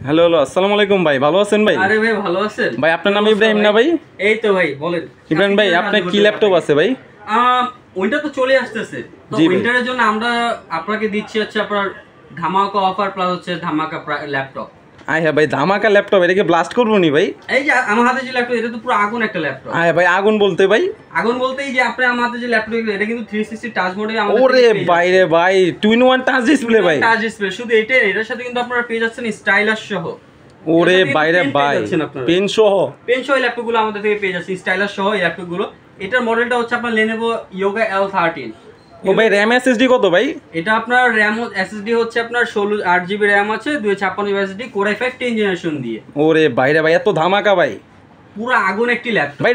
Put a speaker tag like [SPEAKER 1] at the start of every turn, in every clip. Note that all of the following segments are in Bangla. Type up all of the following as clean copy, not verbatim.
[SPEAKER 1] হ্যালো হ্যালো, আসসালামু আলাইকুম ভাই, ভালো আছেন ভাই?
[SPEAKER 2] আরে ভাই ভালো আছেন
[SPEAKER 1] ভাই আপনার নাম ইব্রাহিম না ভাই?
[SPEAKER 2] এই তো ভাই বলেন।
[SPEAKER 1] ইব্রাহিম ভাই, আপনার কি ল্যাপটপ আছে ভাই?
[SPEAKER 2] উইন্টার তো চলে আসতেছে, তো উইন্টারের জন্য আমরা আপনাকে দিচ্ছি হচ্ছে আপনার ধামাকা অফার প্লাস হচ্ছে ধামাকা ল্যাপটপ।
[SPEAKER 1] আয় হ্যাঁ ভাই, ধামাকা ল্যাপটপ, এটাকে ব্লাস্ট করবো নি ভাই?
[SPEAKER 2] এই যে আমার হাতে যে ল্যাপটপ, এটা তো পুরো আগুন একটা ল্যাপটপ।
[SPEAKER 1] আয় ভাই, আগুন বলতে ভাই?
[SPEAKER 2] আগুন বলতে এই যে আপনি আমার হাতে যে ল্যাপটপ, এটা কিন্তু 360 টাচ মোডে আমাদের।
[SPEAKER 1] ওরে ভাই রে ভাই, 2-in-1 টাচ ডিসপ্লে ভাই।
[SPEAKER 2] টাচ ডিসপ্লে, শুধু এটার সাথে কিন্তু আপনারা পেয়ে যাচ্ছেন স্টাইলাস সহ।
[SPEAKER 1] ওরে বাইরে ভাই, পেন সহ
[SPEAKER 2] ল্যাপটপগুলো আমাদের থেকে পেয়ে যাচ্ছেন, স্টাইলাস সহ এই ল্যাপটপগুলো। এটার মডেলটা হচ্ছে আপনার Lenovo Yoga L13।
[SPEAKER 1] ও ভাই, RAM SSD কত ভাই?
[SPEAKER 2] এটা আপনার RAM SSD হচ্ছে আপনার 8GB RAM আছে, 256 SSD Core i5 10 জেনারেশন দিয়ে।
[SPEAKER 1] ওরে বাইরে ভাই, এত ধামাকা ভাই,
[SPEAKER 2] পুরো আগুন একটি ল্যাপটপ
[SPEAKER 1] ভাই।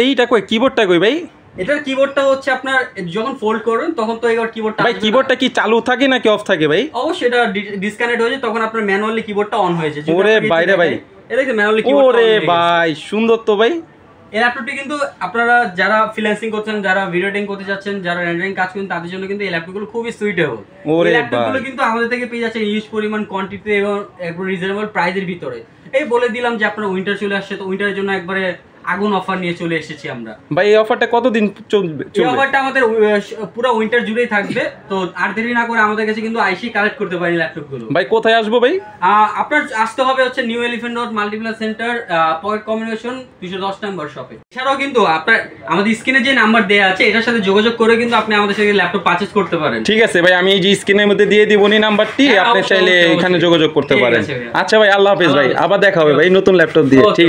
[SPEAKER 1] এইটা কই, কিবোর্ডটা কই ভাই?
[SPEAKER 2] এটার কিবোর্ডটা হচ্ছে আপনার যখন ফোল্ড করবেন তখন তো এবার কিবোর্ডটা
[SPEAKER 1] ভাই, কিবোর্ডটা কি চালু থাকে নাকি অফ থাকে ভাই?
[SPEAKER 2] অবশ্যই এটা ডিসকানেক্ট হয়ে যায়, তখন আপনার ম্যানুয়ালি কিবোর্ডটা অন হয়ে যায়।
[SPEAKER 1] ওরে বাইরে ভাই,
[SPEAKER 2] এটা কি ম্যানুয়ালি কিবোর্ড?
[SPEAKER 1] ওরে ভাই সুন্দর তো ভাই।
[SPEAKER 2] এই ল্যাপটপটি কিন্তু আপনারা যারা ফ্রিল্যান্সিং করছেন, যারা ভিডিও এডিটিং করতে যাচ্ছেন, যারা রেন্ডারিং কাজ করেন, তাদের জন্য কিন্তু এই ল্যাপটপগুলো খুবই সুইটেবল। এই ল্যাপটপগুলো কিন্তু আমাদের থেকে পেয়ে যাচ্ছে ইউজ পরিমাণ কোয়ান্টিটি এবং একবার রিজনেবল প্রাইসের ভিতরে। এই বলে দিলাম যে আপনারা উইন্টার চলে আসছে, তো উইন্টারের জন্য একবারে আগুন অফার নিয়ে চলে এসেছি আমরা।
[SPEAKER 1] ভাই এই অফারটা কতদিন চলবে?
[SPEAKER 2] এই অফারটা আমাদের পুরো উইন্টার জুড়েই থাকবে। তো আর দেরি না করে আমাদের কাছে কিন্তু আইসি কালেক্ট করতে পারি ল্যাপটপগুলো।
[SPEAKER 1] ভাই কোথায় আসবো ভাই?
[SPEAKER 2] আপনার আসতে হবে হচ্ছে New Elephant Road Multiplan Center, Point Communication 210 নম্বর শপে। এছাড়াও কিন্তু আপনার আমাদের স্ক্রিনে যে নাম্বার দেয়া আছে এটার সাথে যোগাযোগ করে কিন্তু আপনি আমাদের সাথে ল্যাপটপ পারচেজ করতে পারেন।
[SPEAKER 1] ঠিক আছে ভাই, আমি এই যে স্ক্রিনের মধ্যে দিয়ে দিব নি নাম্বারটি, আপনি চাইলে এখানে যোগাযোগ করতে পারেন। আচ্ছা ভাই, আল্লাহ হাফেজ ভাই, আবার দেখা হবে ভাই নতুন ল্যাপটপ দিয়ে। ঠিক